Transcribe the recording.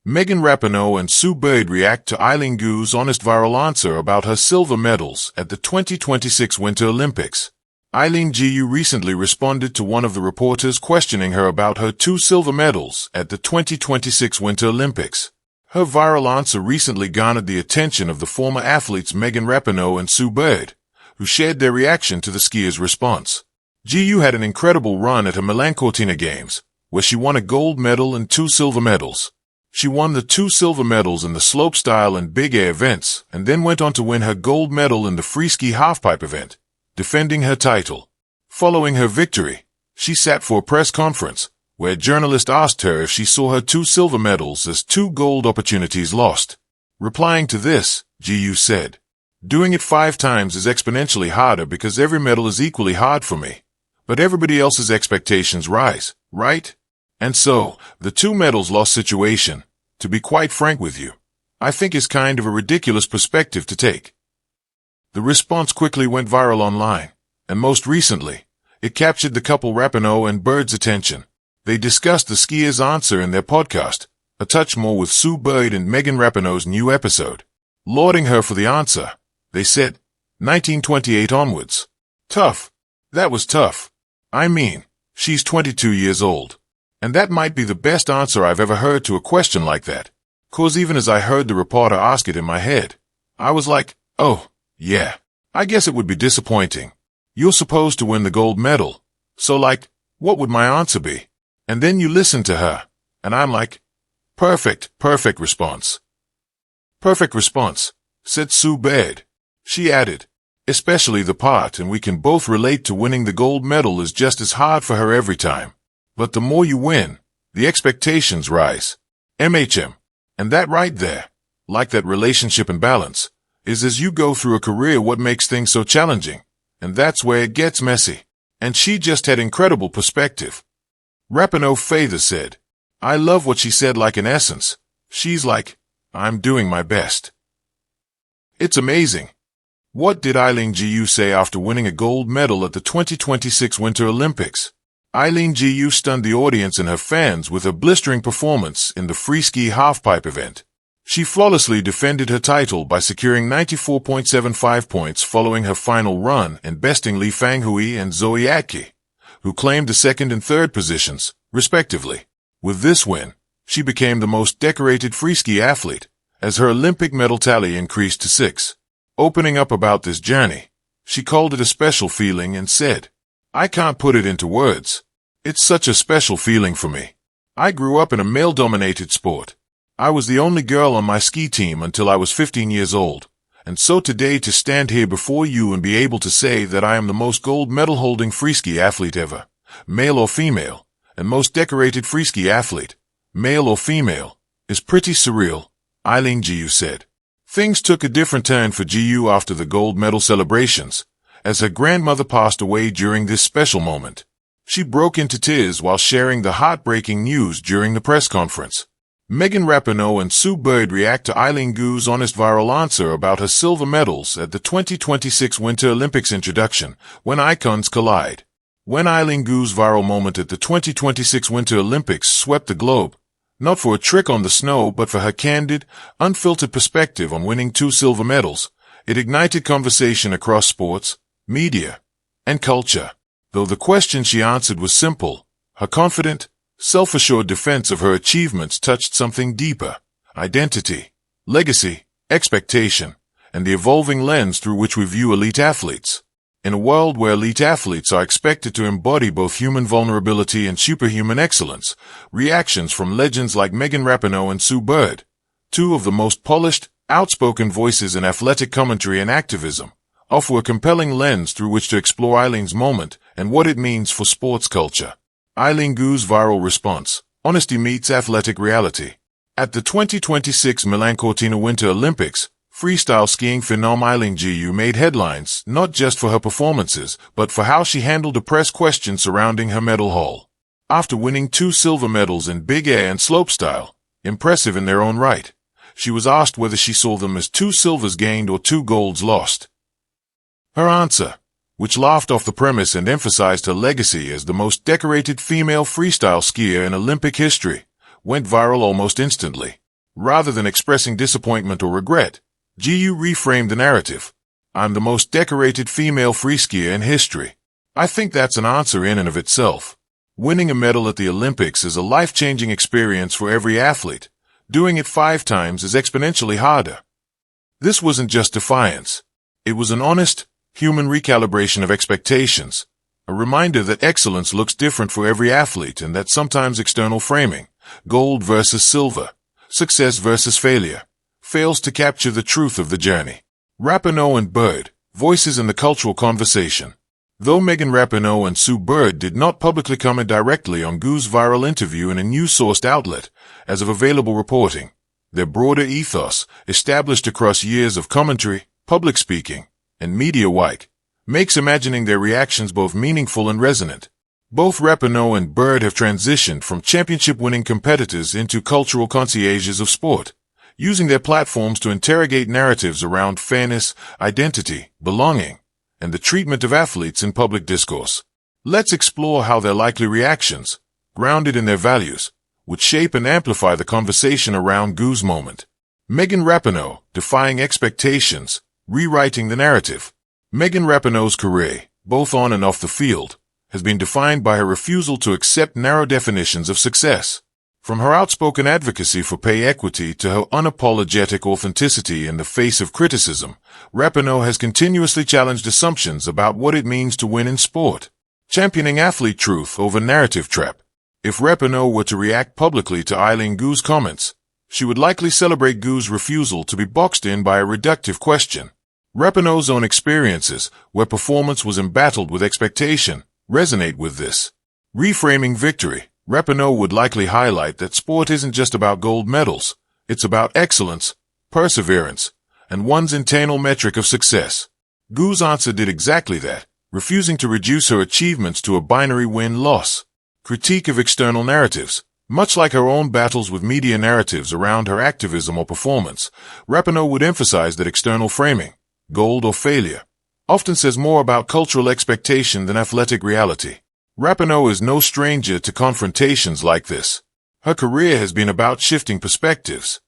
Megan Rapinoe and Sue Bird react to Eileen Gu's honest viral answer about her silver medals at the 2026 Winter Olympics. Eileen Gu recently responded to one of the reporters questioning her about her 2 silver medals at the 2026 Winter Olympics. Her viral answer recently garnered the attention of the former athletes Megan Rapinoe and Sue Bird, who shared their reaction to the skier's response. Gu had an incredible run at her Milan Cortina Games, where she won a gold medal and 2 silver medals. She won the 2 silver medals in the slopestyle and big air events, and then went on to win her gold medal in the freeski halfpipe event, defending her title. Following her victory, she sat for a press conference, where a journalist asked her if she saw her 2 silver medals as 2 gold opportunities lost. Replying to this, Gu said, "Doing it 5 times is exponentially harder because every medal is equally hard for me. But everybody else's expectations rise, right? And so, the 2 medals lost situation, to be quite frank with you, I think is kind of a ridiculous perspective to take." The response quickly went viral online, and most recently, it captured the couple Rapinoe and Bird's attention. They discussed the skier's answer in their podcast, A Touch More with Sue Bird and Megan Rapinoe's new episode. Lauding her for the answer, they said, 1928 onwards. Tough. That was tough. I mean, she's 22 years old. And that might be the best answer I've ever heard to a question like that. 'Cause even as I heard the reporter ask it in my head, I was like, oh, yeah, I guess it would be disappointing. You're supposed to win the gold medal. So like, what would my answer be? And then you listen to her, and I'm like, perfect response. Perfect response, said Sue Bird. She added, especially the part, and we can both relate to winning the gold medal is just as hard for her every time. But the more you win, the expectations rise. MHM. And that right there, like that relationship and balance, is as you go through a career what makes things so challenging. And that's where it gets messy. And she just had incredible perspective. Rapinoe further said, I love what she said, like in essence, she's like, I'm doing my best. It's amazing. What did Eileen Gu say after winning a gold medal at the 2026 Winter Olympics? Eileen Gu stunned the audience and her fans with a blistering performance in the freeski halfpipe event. She flawlessly defended her title by securing 94.75 points following her final run and besting Li Fanghui and Zoe Atke, who claimed the 2nd and 3rd positions, respectively. With this win, she became the most decorated freeski athlete, as her Olympic medal tally increased to 6. Opening up about this journey, she called it a special feeling and said, I can't put it into words. It's such a special feeling for me. I grew up in a male-dominated sport. I was the only girl on my ski team until I was 15 years old. And so today to stand here before you and be able to say that I am the most gold medal-holding freeski athlete ever, male or female, and most decorated freeski athlete, male or female, is pretty surreal, Eileen Gu said. Things took a different turn for Gu after the gold medal celebrations, as her grandmother passed away during this special moment. She broke into tears while sharing the heartbreaking news during the press conference. Megan Rapinoe and Sue Bird react to Eileen Gu's honest viral answer about her silver medals at the 2026 Winter Olympics introduction, When Icons Collide. When Eileen Gu's viral moment at the 2026 Winter Olympics swept the globe, not for a trick on the snow but for her candid, unfiltered perspective on winning 2 silver medals, it ignited conversation across sports, media, and culture. Though the question she answered was simple, her confident, self-assured defense of her achievements touched something deeper: identity, legacy, expectation, and the evolving lens through which we view elite athletes. In a world where elite athletes are expected to embody both human vulnerability and superhuman excellence, reactions from legends like Megan Rapinoe and Sue Bird, 2 of the most polished, outspoken voices in athletic commentary and activism, offer a compelling lens through which to explore Eileen's moment and what it means for sports culture. Eileen Gu's viral response: honesty meets athletic reality. At the 2026 Milan Cortina Winter Olympics, freestyle skiing phenom Eileen Gu made headlines not just for her performances, but for how she handled a press question surrounding her medal haul. After winning 2 silver medals in big air and slopestyle, impressive in their own right, she was asked whether she saw them as 2 silvers gained or 2 golds lost. Her answer, which laughed off the premise and emphasized her legacy as the most decorated female freestyle skier in Olympic history, went viral almost instantly. Rather than expressing disappointment or regret, Jiu reframed the narrative. I'm the most decorated female freeskier in history. I think that's an answer in and of itself. Winning a medal at the Olympics is a life-changing experience for every athlete. Doing it 5 times is exponentially harder. This wasn't just defiance. It was an honest, human recalibration of expectations. A reminder that excellence looks different for every athlete and that sometimes external framing, gold versus silver, success versus failure, fails to capture the truth of the journey. Rapinoe and Bird, voices in the cultural conversation. Though Megan Rapinoe and Sue Bird did not publicly comment directly on Gu's viral interview in a news-sourced outlet, as of available reporting, their broader ethos, established across years of commentary, public speaking, and media work, makes imagining their reactions both meaningful and resonant. Both Rapinoe and Bird have transitioned from championship-winning competitors into cultural concierges of sport, using their platforms to interrogate narratives around fairness, identity, belonging, and the treatment of athletes in public discourse. Let's explore how their likely reactions, grounded in their values, would shape and amplify the conversation around Gu's moment. Megan Rapinoe, defying expectations, rewriting the narrative. Megan Rapinoe's career, both on and off the field, has been defined by her refusal to accept narrow definitions of success. From her outspoken advocacy for pay equity to her unapologetic authenticity in the face of criticism, Rapinoe has continuously challenged assumptions about what it means to win in sport, championing athlete truth over narrative trap. If Rapinoe were to react publicly to Eileen Gu's comments, she would likely celebrate Gu's refusal to be boxed in by a reductive question. Rapinoe's own experiences, where performance was embattled with expectation, resonate with this. Reframing victory, Rapinoe would likely highlight that sport isn't just about gold medals, it's about excellence, perseverance, and one's internal metric of success. Gu's answer did exactly that, refusing to reduce her achievements to a binary win-loss. Critique of external narratives. Much like her own battles with media narratives around her activism or performance, Rapinoe would emphasize that external framing, gold or failure, often says more about cultural expectation than athletic reality. Rapinoe is no stranger to confrontations like this. Her career has been about shifting perspectives,